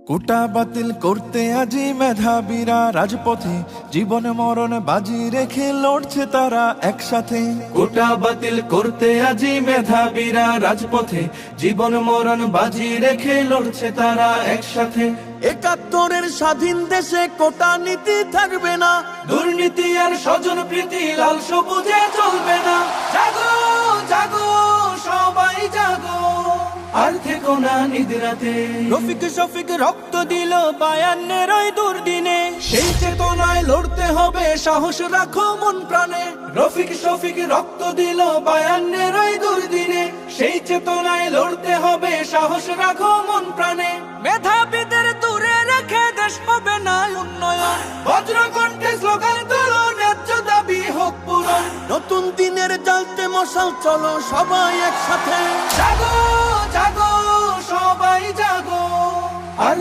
কোটা বাতিল করতে আজি মেধাবীরা রাজপথে, জীবন মরণ বাজি রেখে লড়ছে তারা একসাথে। কোটা বাতিল করতে আজি মেধাবীরা রাজপথে, জীবন মরণ বাজি রেখে লড়ছে তারা একসাথে। ৭১-এর স্বাধীন দেশে কোটা নীতি থাকবে না, দুর্নীতি আর স্বজন প্রীতি লাল সবুজে চলবে না। জাগো জাগো সবাই জাগো, আর থেকো না নিদ্রাতে। রফিক শফিক রক্ত দিল ৫২-এর ওই দুর্দিনে, সেই চেতনায় লড়তে হবে, সাহস রাখো মন প্রাণে। রফিক শফিক রক্ত দিল ৫২-এর ওই দুর্দিনে, সেই চেতনায় লড়তে হবে, সাহস রাখো মন প্রাণে। মেধাবীদের দূরে রেখে দেশ হবে না উন্নয়ন। বজ্রকণ্ঠে স্লোগান তোলো, ন্যায্য দাবি হোক পূরণ। নতুন দিনের জ্বালতে মশাল, চলো সবাই একসাথে। জাগো জাগো সবাই জাগো, আর